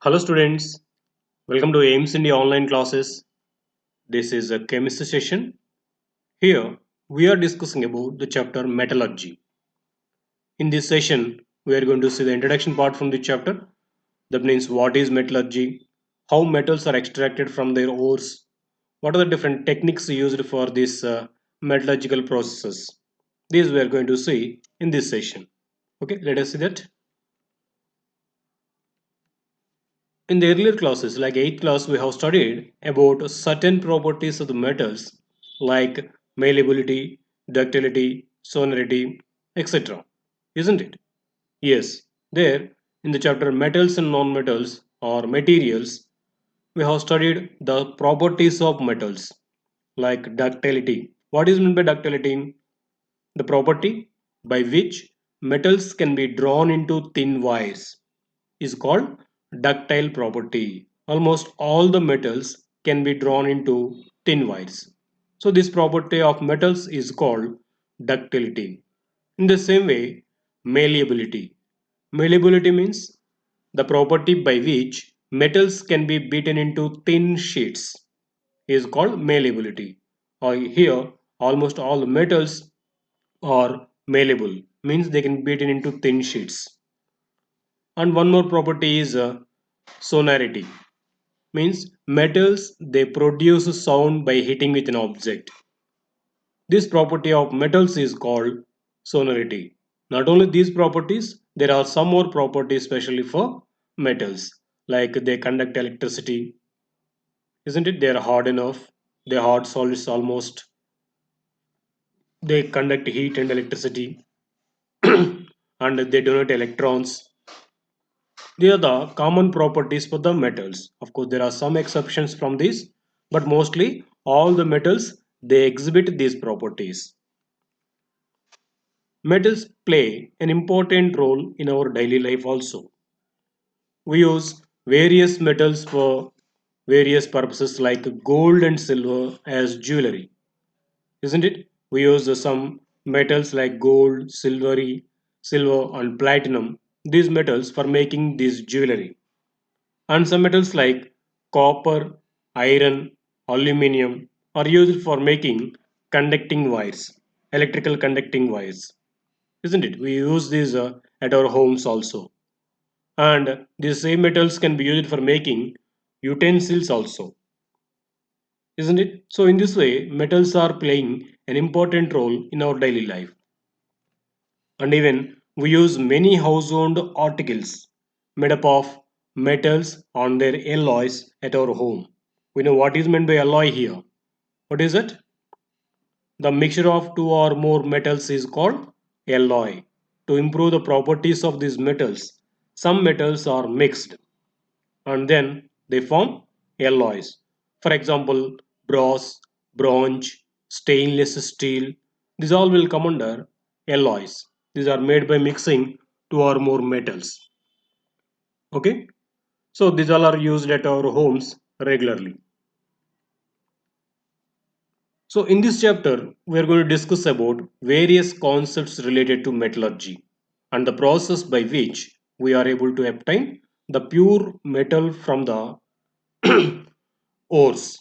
Hello students, welcome to AIMS India online classes. This is a chemistry session. Here we are discussing about the chapter metallurgy. In this session, we are going to see the introduction part from the chapter. That means what is metallurgy, how metals are extracted from their ores, what are the different techniques used for this metallurgical processes. These we are going to see in this session. Okay, let us see that. In the earlier classes, like 8th class, we have studied about certain properties of the metals like malleability, ductility, sonority, etc. Isn't it? Yes. There, in the chapter metals and non-metals or materials, we have studied the properties of metals like ductility. What is meant by ductility? The property by which metals can be drawn into thin wires is called ductile property. Almost all the metals can be drawn into thin wires. So this property of metals is called ductility. In the same way, malleability. Malleability means the property by which metals can be beaten into thin sheets is called malleability. Or here, almost all metals are malleable, means they can be beaten into thin sheets. And one more property is sonority, means metals they produce sound by hitting with an object. This property of metals is called sonority. Not only these properties, there are some more properties especially for metals, like they conduct electricity, isn't it? They are hard enough, they are hard solids almost, they conduct heat and electricity, and they donate electrons. They are the common properties for the metals. Of course, there are some exceptions from this, but mostly all the metals they exhibit these properties. Metals play an important role in our daily life also. We use various metals for various purposes like gold and silver as jewelry, isn't it? We use some metals like gold, silver and platinum, these metals for making this jewelry. And some metals like copper, iron, aluminium are used for making conducting wires, electrical conducting wires, isn't it? We use these at our homes also. And these same metals can be used for making utensils also, isn't it? So, in this way, metals are playing an important role in our daily life. And even we use many household articles made up of metals on their alloys at our home. We know what is meant by alloy here. What is it? The mixture of two or more metals is called alloy. To improve the properties of these metals, some metals are mixed and then they form alloys. For example, brass, bronze, stainless steel, these all will come under alloys. These are made by mixing two or more metals. Okay, so these all are used at our homes regularly. So in this chapter, we are going to discuss about various concepts related to metallurgy and the process by which we are able to obtain the pure metal from the ores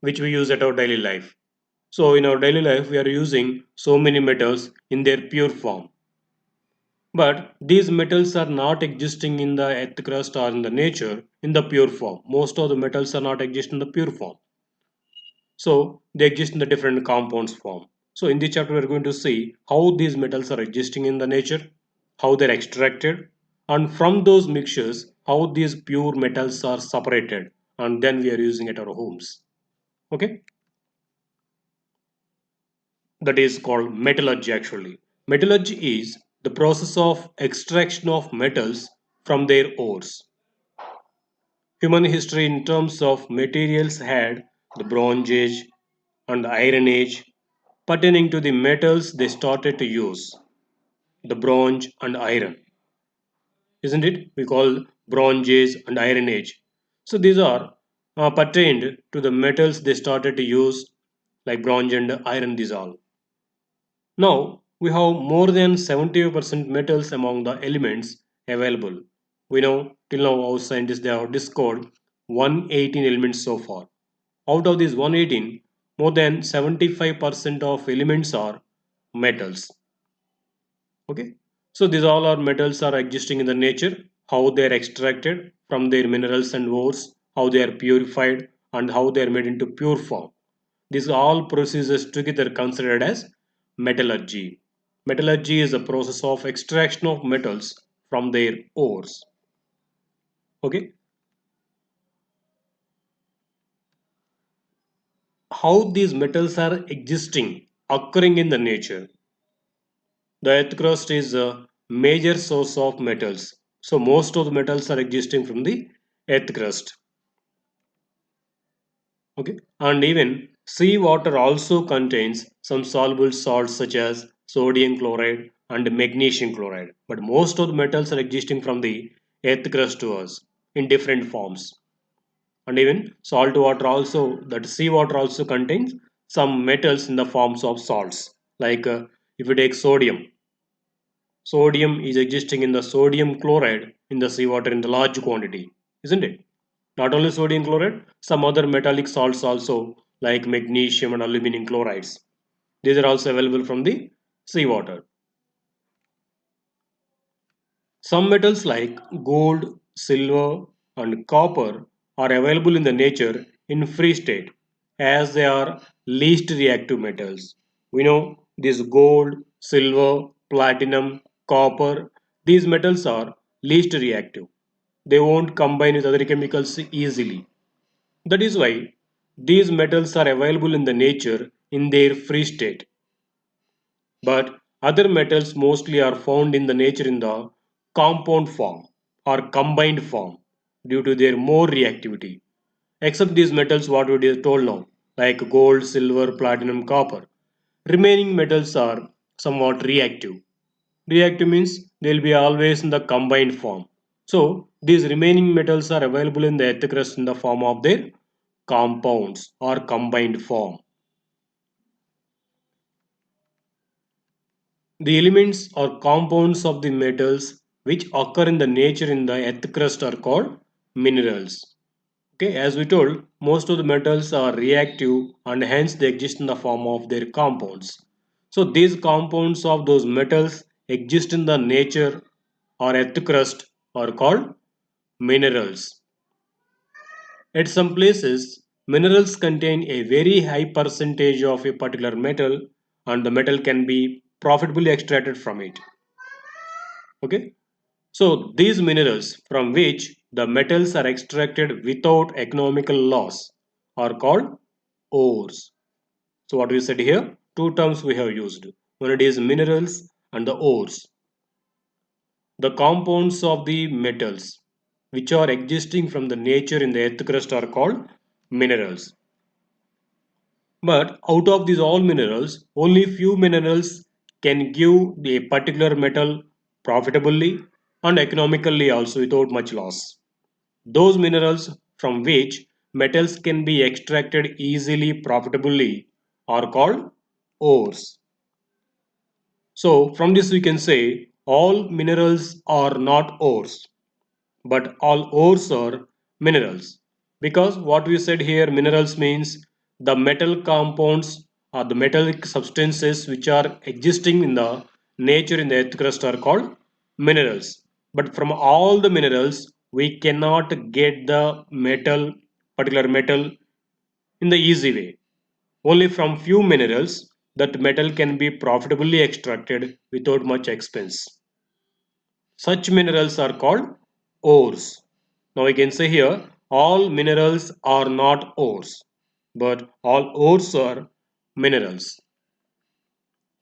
which we use at our daily life. So in our daily life, we are using so many metals in their pure form. But these metals are not existing in the earth crust or in the nature in the pure form. Most of the metals are not exist in the pure form. So they exist in the different compounds form. So in this chapter, we are going to see how these metals are existing in the nature, how they're extracted, and from those mixtures, how these pure metals are separated, and then we are using at our homes. Okay, that is called metallurgy actually. Metallurgy is the process of extraction of metals from their ores. Human history in terms of materials had the Bronze Age and the Iron Age pertaining to the metals they started to use, the bronze and iron, isn't it? We call Bronze Age and Iron Age. So these are pertained to the metals they started to use, like bronze and iron. These all. Now we have more than 70% metals among the elements available. We know till now our scientists they have discovered 118 elements so far. Out of these 118, more than 75% of elements are metals. Okay, so these all are metals are existing in the nature. How they are extracted from their minerals and ores, how they are purified, and how they are made into pure form. These all processes together considered as metallurgy. Metallurgy is a process of extraction of metals from their ores. Okay, how these metals are existing, occurring in the nature. The earth crust is a major source of metals. So most of the metals are existing from the earth crust. Okay, and even seawater also contains some soluble salts such as sodium chloride and magnesium chloride. But most of the metals are existing from the earth crust to us in different forms. And even salt water also, that seawater also contains some metals in the forms of salts. Like if you take sodium, sodium is existing in the sodium chloride in the seawater in the large quantity, isn't it? Not only sodium chloride, some other metallic salts also like magnesium and aluminum chlorides. These are also available from the seawater. Some metals like gold, silver, and copper are available in the nature in free state as they are least reactive metals. We know these gold, silver, platinum, copper, these metals are least reactive. They won't combine with other chemicals easily. That is why these metals are available in the nature in their free state. But other metals mostly are found in the nature in the compound form or combined form due to their more reactivity. Except these metals, what we are told now, like gold, silver, platinum, copper. Remaining metals are somewhat reactive. Reactive means they will be always in the combined form. So these remaining metals are available in the earth crust in the form of their compounds or combined form. The elements or compounds of the metals which occur in the nature in the earth crust are called minerals. Okay, as we told, most of the metals are reactive and hence they exist in the form of their compounds. So these compounds of those metals exist in the nature or earth crust are called minerals. At some places, minerals contain a very high percentage of a particular metal and the metal can be profitably extracted from it. Okay, so these minerals from which the metals are extracted without economical loss are called ores. So what we said here, two terms we have used. One it is minerals and the ores. The compounds of the metals which are existing from the nature in the earth crust are called minerals. But out of these all minerals, only few minerals can give a particular metal profitably and economically also without much loss. Those minerals from which metals can be extracted easily profitably are called ores. So from this we can say all minerals are not ores, but all ores are minerals. Because what we said here, minerals means the metal compounds or the metallic substances which are existing in the nature in the earth crust are called minerals. But from all the minerals, we cannot get the metal, particular metal in the easy way. Only from few minerals that metal can be profitably extracted without much expense. Such minerals are called ores. Now we can say here all minerals are not ores, but all ores are minerals.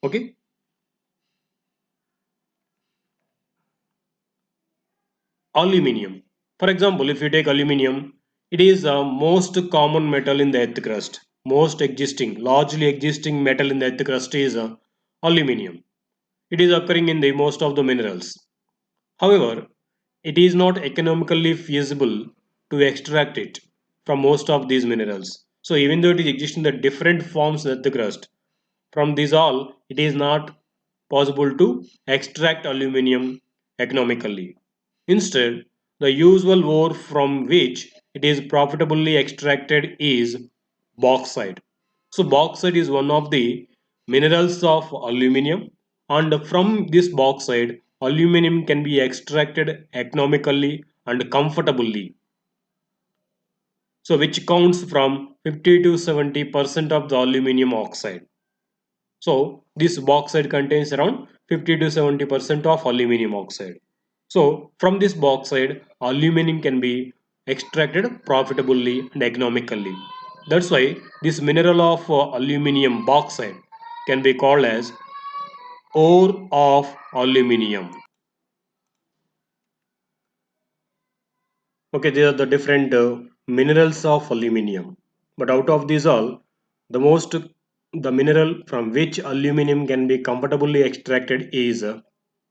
Okay. Aluminium. For example, if you take aluminium, it is the most common metal in the earth crust. Most existing, largely existing metal in the earth crust is aluminium. It is occurring in the most of the minerals. However, it is not economically feasible to extract it from most of these minerals. So even though it exists in the different forms in the crust, from these all, it is not possible to extract aluminium economically. Instead, The usual ore from which it is profitably extracted is bauxite. So bauxite is one of the minerals of aluminium, and from this bauxite aluminium can be extracted economically and comfortably. So which counts from 50 to 70% of the aluminium oxide. So this bauxite contains around 50 to 70% of aluminum oxide. So from this bauxite, aluminum can be extracted profitably and economically. That's why this mineral of aluminum bauxite can be called as ore of aluminum. Okay, these are the different minerals of aluminum. But out of these all, the mineral from which aluminum can be comfortably extracted is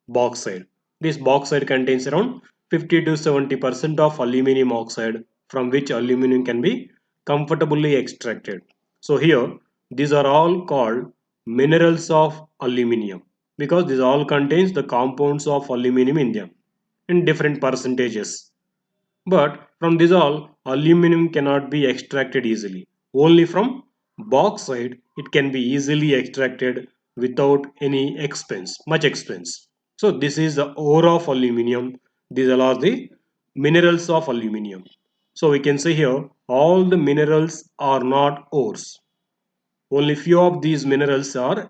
bauxite. This bauxite contains around 50 to 70% of aluminum oxide from which aluminum can be comfortably extracted. So here, these are all called minerals of aluminum because these all contains the compounds of aluminum in them in different percentages. But from this all, aluminum cannot be extracted easily. Only from bauxite it can be easily extracted without any expense, much expense. So this is the ore of aluminum. These are the minerals of aluminum. So we can say here all the minerals are not ores. Only few of these minerals are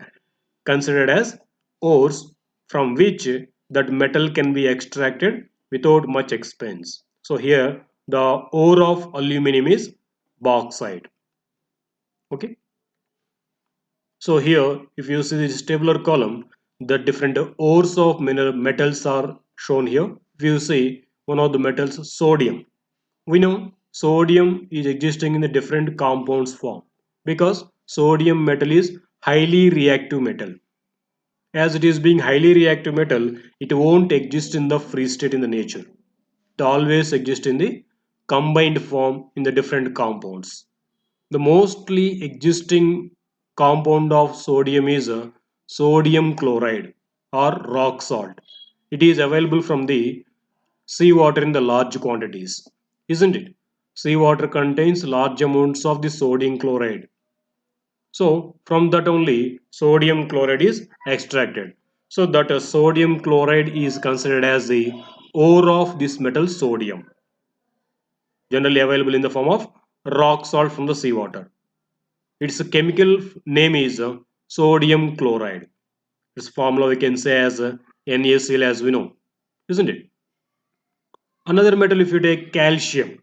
considered as ores from which that metal can be extracted without much expense. So here the ore of aluminum is bauxite. Okay. So here if you see this tabular column, the different ores of mineral metals are shown here. If you see one of the metals sodium, we know sodium is existing in the different compounds form because sodium metal is highly reactive metal. As it is being highly reactive metal, it won't exist in the free state in the nature. It always exists in the combined form in the different compounds. The mostly existing compound of sodium is a sodium chloride or rock salt. It is available from the seawater in the large quantities, isn't it? Seawater contains large amounts of the sodium chloride. So from that only sodium chloride is extracted. So that sodium chloride is considered as the ore of this metal sodium, generally available in the form of rock salt from the seawater. Its chemical name is sodium chloride. Its formula we can say as NaCl as we know, isn't it? Another metal if you take calcium,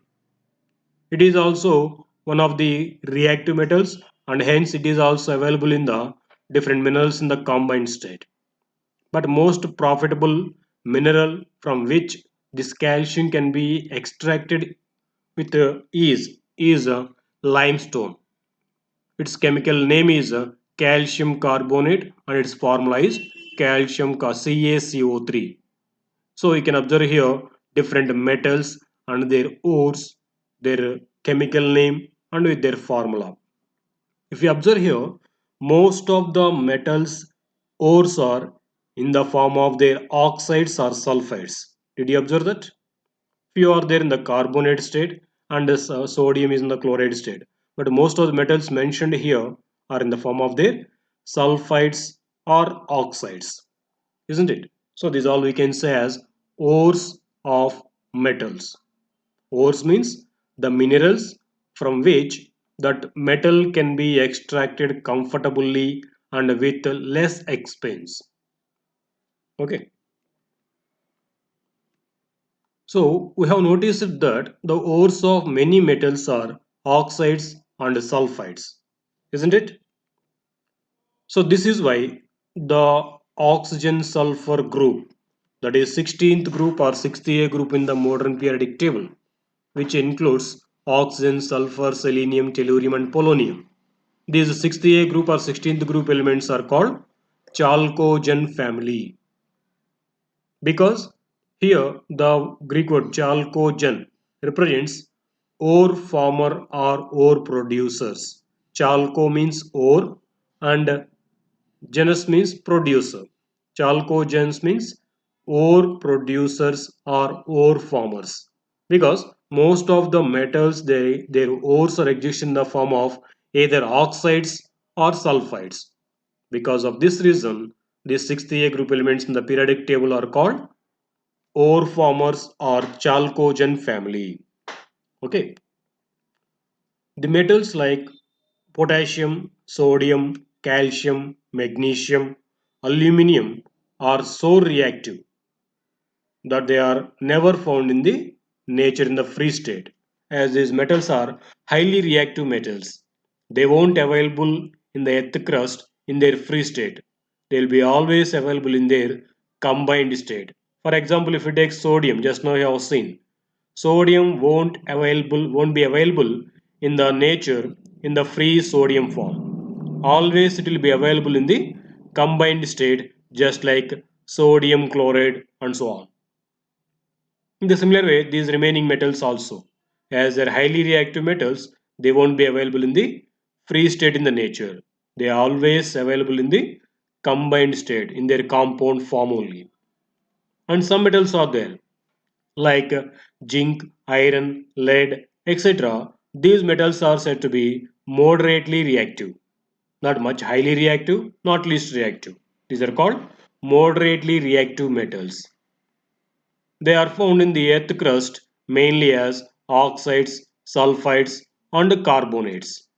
it is also one of the reactive metals and hence it is also available in the different minerals in the combined state. But most profitable mineral from which this calcium can be extracted with ease is limestone. Its chemical name is calcium carbonate and its formula is calcium CaCO3. So you can observe here different metals and their ores, their chemical name and with their formula. If you observe here, most of the metals ores are in the form of their oxides or sulfides. Did you observe that? Few are there in the carbonate state and this sodium is in the chloride state. But most of the metals mentioned here are in the form of their sulfides or oxides, isn't it? So these all we can say as ores of metals. Ores means the minerals from which that metal can be extracted comfortably and with less expense. Okay. So we have noticed that the ores of many metals are oxides and sulfides, isn't it? So this is why the oxygen sulfur group, that is 16th group or 60A group in the modern periodic table, which includes oxygen, sulfur, selenium, tellurium and polonium. These 60A group or 16th group elements are called chalcogen family because here the Greek word chalcogen represents ore former or ore producers. Chalco means ore and genus means producer. Chalcogens means ore producers or ore formers. because most of the metals their ores are exist in the form of either oxides or sulfides. Because of this reason, the 6th group elements in the periodic table are called ore formers or chalcogen family. Okay, the metals like potassium, sodium, calcium, magnesium, aluminum are so reactive that they are never found in the nature in the free state, as these metals are highly reactive metals. They won't available in the earth crust in their free state. They'll be always available in their combined state. For example, if you take sodium, just now you have seen sodium won't be available in the nature in the free sodium form. Always it will be available in the combined state, just like sodium chloride and so on. In the similar way, these remaining metals also, as they're highly reactive metals, they won't be available in the free state in the nature. They are always available in the combined state, in their compound form only. And some metals are there, like zinc, iron, lead, etc. These metals are said to be moderately reactive, not much highly reactive, not least reactive. These are called moderately reactive metals. They are found in the earth crust mainly as oxides, sulfides, and carbonates.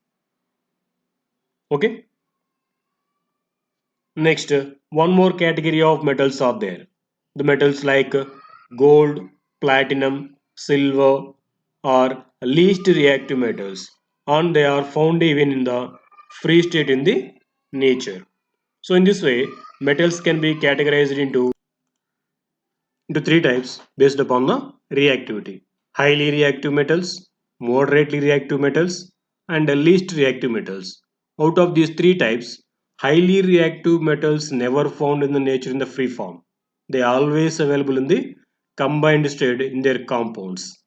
Okay. Next, one more category of metals are there. The metals like gold, platinum, silver are least reactive metals, and they are found even in the free state in the nature. So in this way, metals can be categorized into three types based upon the reactivity: highly reactive metals, moderately reactive metals, and the least reactive metals. Out of these three types, highly reactive metals never found in the nature in the free form. They are always available in the combined state in their compounds.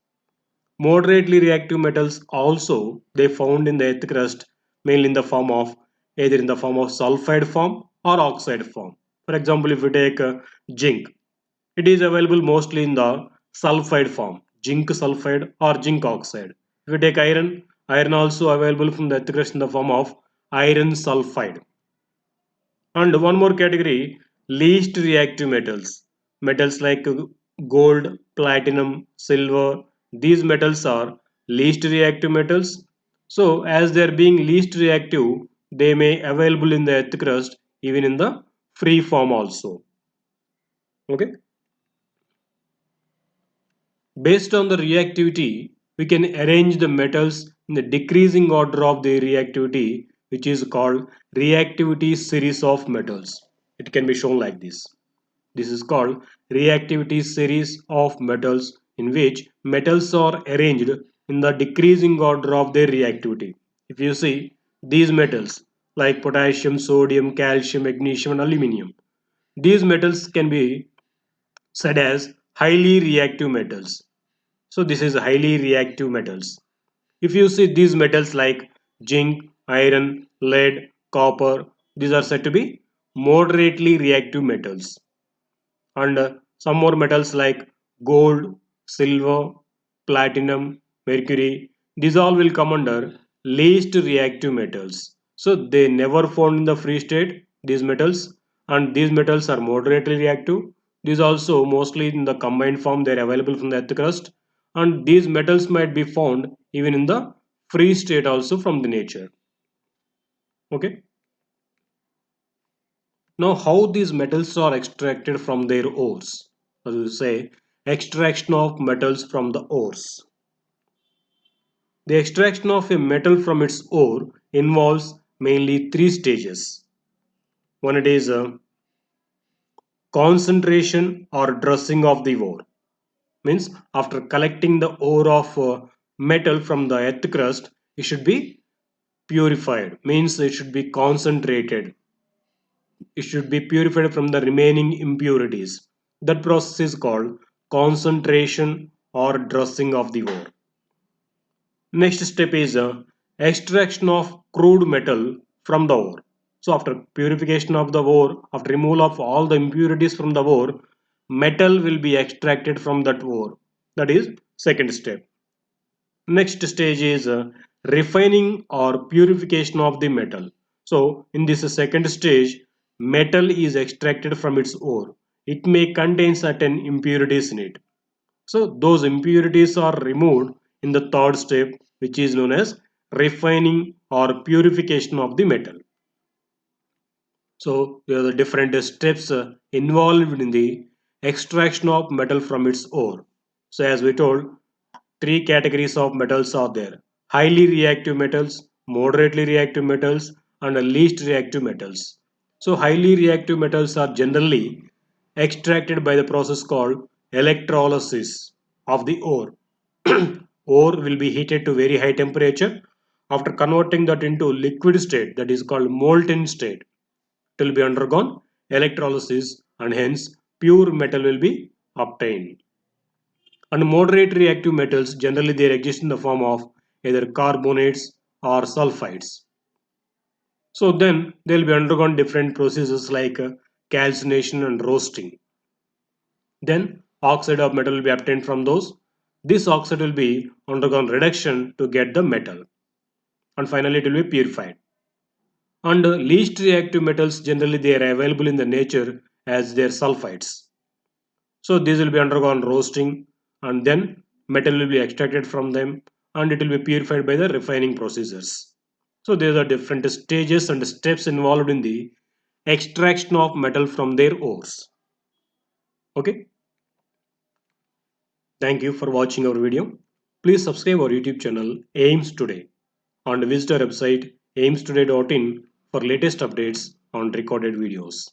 Moderately reactive metals also they found in the earth crust mainly in the form of either in the form of sulfide form or oxide form. For example, if you take zinc, it is available mostly in the sulfide form, zinc sulfide or zinc oxide. If you take iron, iron also available from the earth crust in the form of iron sulfide. And one more category, least reactive metals. Metals like gold, platinum, silver, these metals are least reactive metals. So as they are being least reactive, they may available in the earth crust even in the free form also. Okay. Based on the reactivity, we can arrange the metals in the decreasing order of their reactivity, which is called reactivity series of metals. It can be shown like this. This is called reactivity series of metals, in which metals are arranged in the decreasing order of their reactivity. If you see these metals like potassium, sodium, calcium, magnesium, and aluminum, these metals can be said as highly reactive metals. So this is highly reactive metals. If you see these metals like zinc, iron, lead, copper, these are said to be moderately reactive metals. And some more metals like gold, silver, platinum, mercury, these all will come under least reactive metals. So they never found in the free state, these metals, and these metals are moderately reactive. These also mostly in the combined form, they are available from the earth crust, and these metals might be found even in the free state also from the nature. Okay. Now, how these metals are extracted from their ores? As we say, extraction of metals from the ores. The extraction of a metal from its ore involves mainly three stages. One, it is a concentration or dressing of the ore. Means after collecting the ore of metal from the earth crust, it should be purified. Means it should be concentrated. It should be purified from the remaining impurities. That process is called concentration or dressing of the ore. Next step is extraction of crude metal from the ore. So after purification of the ore, after removal of all the impurities from the ore, metal will be extracted from that ore. That is second step. Next stage is refining or purification of the metal. So in this second stage, metal is extracted from its ore. It may contain certain impurities in it. So those impurities are removed in the third step, which is known as refining or purification of the metal. So there are the different steps involved in the extraction of metal from its ore. So as we told, three categories of metals are there: highly reactive metals, moderately reactive metals, and least reactive metals. So highly reactive metals are generally extracted by the process called electrolysis of the ore. Ore will be heated to very high temperature. After converting that into liquid state, that is called molten state, it will be undergone electrolysis, and hence pure metal will be obtained. And moderate reactive metals, generally they exist in the form of either carbonates or sulfides. So then they will be undergone different processes like calcination and roasting. Then oxide of metal will be obtained from those. This oxide will be undergone reduction to get the metal, and finally it will be purified. And least reactive metals, generally they are available in the nature as their sulfides. So these will be undergone roasting, and then metal will be extracted from them, and it will be purified by the refining procedures. So there are different stages and steps involved in the extraction of metal from their ores. Okay, thank you for watching our video. Please subscribe our YouTube channel AIMS Today and visit our website aimstoday.in for latest updates on recorded videos.